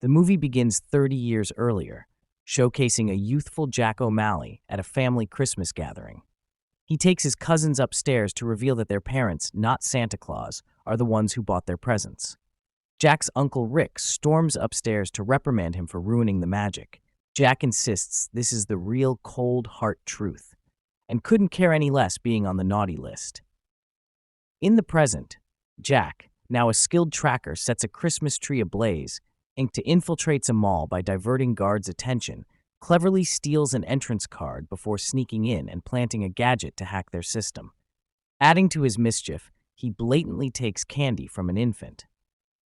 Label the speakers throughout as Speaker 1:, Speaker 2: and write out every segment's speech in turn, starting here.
Speaker 1: The movie begins 30 years earlier, showcasing a youthful Jack O'Malley at a family Christmas gathering. He takes his cousins upstairs to reveal that their parents, not Santa Claus, are the ones who bought their presents. Jack's uncle Rick storms upstairs to reprimand him for ruining the magic. Jack insists this is the real cold heart truth, and couldn't care any less being on the naughty list. In the present, Jack, now a skilled tracker, sets a Christmas tree ablaze, and to infiltrates a mall by diverting guards' attention, cleverly steals an entrance card before sneaking in and planting a gadget to hack their system. Adding to his mischief, he blatantly takes candy from an infant.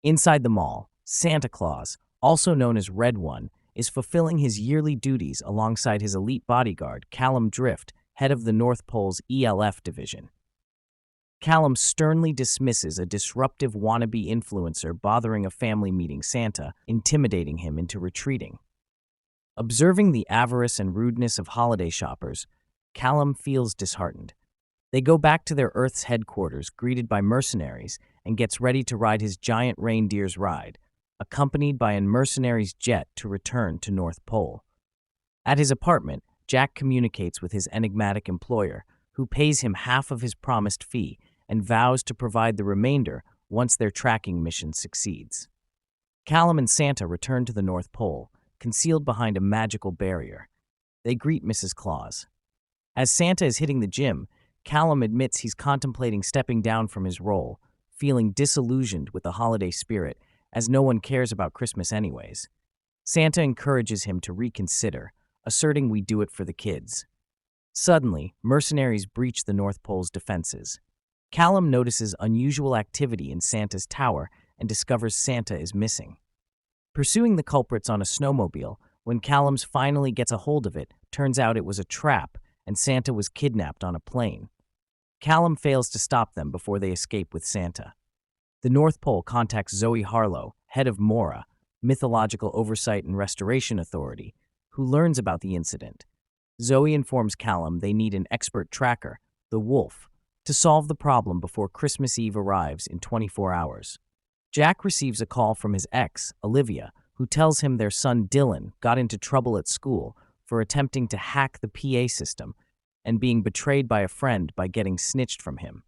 Speaker 1: Inside the mall, Santa Claus, also known as Red One, is fulfilling his yearly duties alongside his elite bodyguard, Callum Drift, head of the North Pole's ELF division. Callum sternly dismisses a disruptive wannabe influencer bothering a family meeting Santa, intimidating him into retreating. Observing the avarice and rudeness of holiday shoppers, Callum feels disheartened. They go back to their Earth's headquarters, greeted by mercenaries, and gets ready to ride his giant reindeer's ride, accompanied by a mercenary's jet to return to North Pole. At his apartment, Jack communicates with his enigmatic employer, who pays him half of his promised fee and vows to provide the remainder once their tracking mission succeeds. Callum and Santa return to the North Pole, concealed behind a magical barrier. They greet Mrs. Claus. As Santa is hitting the gym, Callum admits he's contemplating stepping down from his role, feeling disillusioned with the holiday spirit, as no one cares about Christmas anyways. Santa encourages him to reconsider, asserting we do it for the kids. Suddenly, mercenaries breach the North Pole's defenses. Callum notices unusual activity in Santa's tower and discovers Santa is missing. Pursuing the culprits on a snowmobile, when Callum finally gets a hold of it, turns out it was a trap and Santa was kidnapped on a plane. Callum fails to stop them before they escape with Santa. The North Pole contacts Zoe Harlow, head of MORA, Mythological Oversight and Restoration Authority, who learns about the incident. Zoe informs Callum they need an expert tracker, the Wolf, to solve the problem before Christmas Eve arrives in 24 hours. Jack receives a call from his ex, Olivia, who tells him their son Dylan got into trouble at school for attempting to hack the PA system and being betrayed by a friend by getting snitched from him.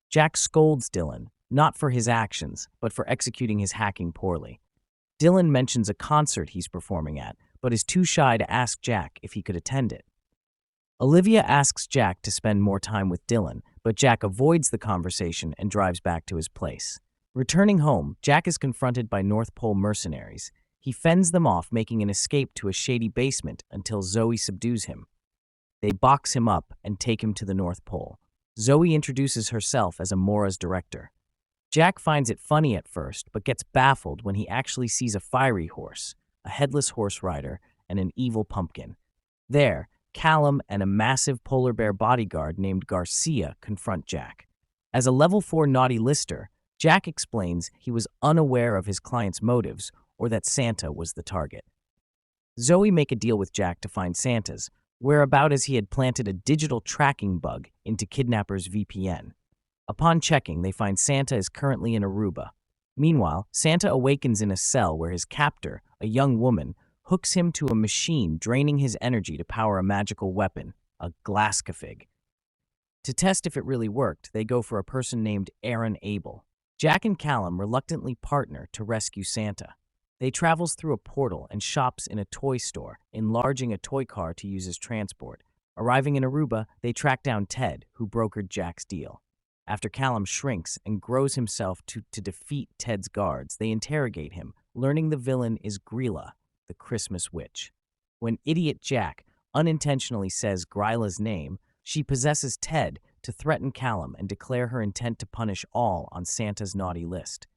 Speaker 1: Jack scolds Dylan, not for his actions, but for executing his hacking poorly. Dylan mentions a concert he's performing at, but is too shy to ask Jack if he could attend it. Olivia asks Jack to spend more time with Dylan, but Jack avoids the conversation and drives back to his place. Returning home, Jack is confronted by North Pole mercenaries. He fends them off, making an escape to a shady basement until Zoe subdues him. They box him up and take him to the North Pole. Zoe introduces herself as Amora's director. Jack finds it funny at first, but gets baffled when he actually sees a fiery horse, a headless horse rider, and an evil pumpkin. There, Callum and a massive polar bear bodyguard named Garcia confront Jack. As a level 4 naughty lister, Jack explains he was unaware of his client's motives or that Santa was the target. Zoe make a deal with Jack to find Santa's, whereabouts as he had planted a digital tracking bug into kidnappers' VPN. Upon checking, they find Santa is currently in Aruba. Meanwhile, Santa awakens in a cell where his captor, a young woman, hooks him to a machine draining his energy to power a magical weapon, a glaskafig. To test if it really worked, they go for a person named Aaron Abel. Jack and Callum reluctantly partner to rescue Santa. They travels through a portal and shops in a toy store, enlarging a toy car to use as transport. Arriving in Aruba, they track down Ted, who brokered Jack's deal. After Callum shrinks and grows himself to defeat Ted's guards, they interrogate him, learning the villain is Grilla, the Christmas witch. When idiot Jack unintentionally says Gryla's name, she possesses Ted to threaten Callum and declare her intent to punish all on Santa's naughty list.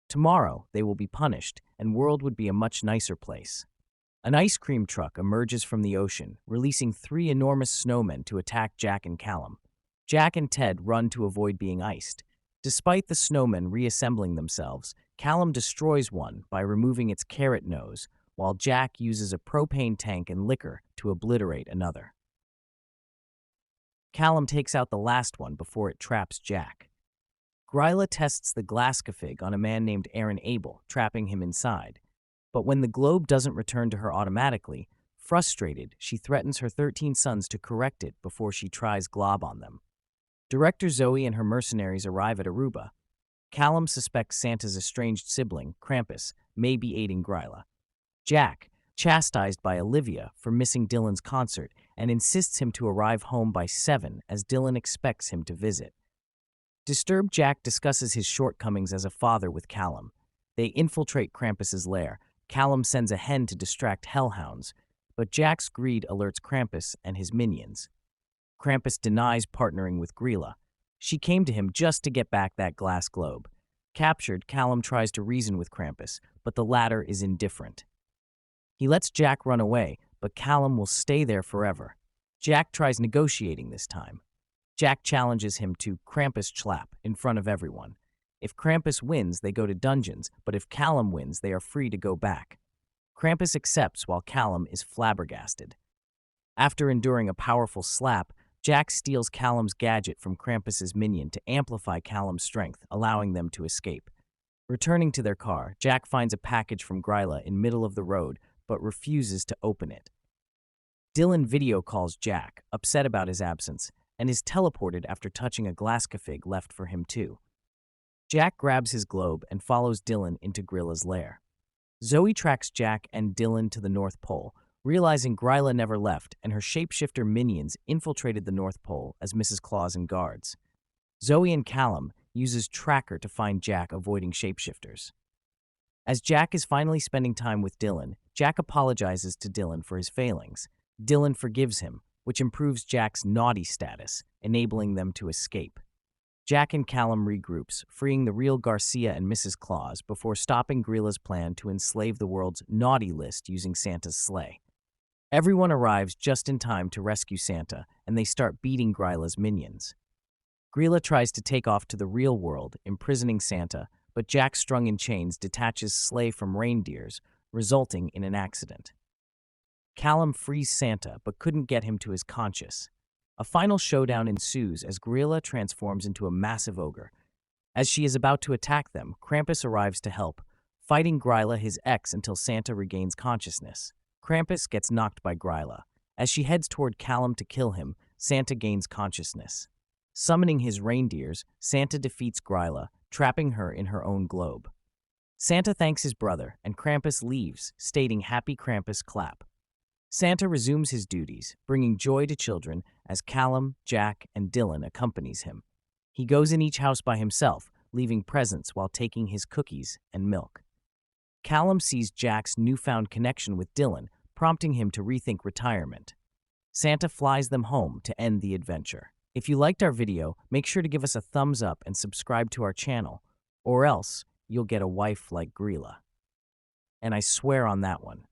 Speaker 1: Tomorrow, they will be punished, and world would be a much nicer place. An ice cream truck emerges from the ocean, releasing 3 enormous snowmen to attack Jack and Callum. Jack and Ted run to avoid being iced. Despite the snowmen reassembling themselves, Callum destroys one by removing its carrot nose, while Jack uses a propane tank and liquor to obliterate another. Callum takes out the last one before it traps Jack. Gryla tests the glaskafig on a man named Aaron Abel, trapping him inside. But when the globe doesn't return to her automatically, frustrated, she threatens her 13 sons to correct it before she tries glob on them. Director Zoe and her mercenaries arrive at Aruba. Callum suspects Santa's estranged sibling, Krampus, may be aiding Gryla. Jack, chastised by Olivia for missing Dylan's concert, and insists him to arrive home by 7 as Dylan expects him to visit. Disturbed Jack discusses his shortcomings as a father with Callum. They infiltrate Krampus's lair. Callum sends a hen to distract hellhounds, but Jack's greed alerts Krampus and his minions. Krampus denies partnering with Gryla. She came to him just to get back that glass globe. Captured, Callum tries to reason with Krampus, but the latter is indifferent. He lets Jack run away, but Callum will stay there forever. Jack tries negotiating this time. Jack challenges him to Krampus Schlapp in front of everyone. If Krampus wins, they go to dungeons, but if Callum wins, they are free to go back. Krampus accepts while Callum is flabbergasted. After enduring a powerful slap, Jack steals Callum's gadget from Krampus's minion to amplify Callum's strength, allowing them to escape. Returning to their car, Jack finds a package from Gryla in middle of the road, but refuses to open it. Dylan video calls Jack, upset about his absence, and is teleported after touching a glasscafig left for him too. Jack grabs his globe and follows Dylan into Gryla's lair. Zoe tracks Jack and Dylan to the North Pole, realizing Gryla never left and her shapeshifter minions infiltrated the North Pole as Mrs. Claus and guards. Zoe and Callum uses Tracker to find Jack avoiding shapeshifters. As Jack is finally spending time with Dylan, Jack apologizes to Dylan for his failings. Dylan forgives him, which improves Jack's naughty status, enabling them to escape. Jack and Callum regroups, freeing the real Garcia and Mrs. Claus before stopping Gryla's plan to enslave the world's naughty list using Santa's sleigh. Everyone arrives just in time to rescue Santa, and they start beating Gryla's minions. Gryla tries to take off to the real world, imprisoning Santa, but Jack, strung in chains, detaches sleigh from reindeers, resulting in an accident. Callum frees Santa, but couldn't get him to his conscience. A final showdown ensues as Gryla transforms into a massive ogre. As she is about to attack them, Krampus arrives to help, fighting Gryla, his ex, until Santa regains consciousness. Krampus gets knocked by Gryla. As she heads toward Callum to kill him, Santa gains consciousness. Summoning his reindeers, Santa defeats Gryla, trapping her in her own globe. Santa thanks his brother, and Krampus leaves, stating "Happy Krampus Clap." Santa resumes his duties, bringing joy to children as Callum, Jack, and Dylan accompanies him. He goes in each house by himself, leaving presents while taking his cookies and milk. Callum sees Jack's newfound connection with Dylan, prompting him to rethink retirement. Santa flies them home to end the adventure. If you liked our video, make sure to give us a thumbs up and subscribe to our channel, or else you'll get a wife like Gryla. And I swear on that one.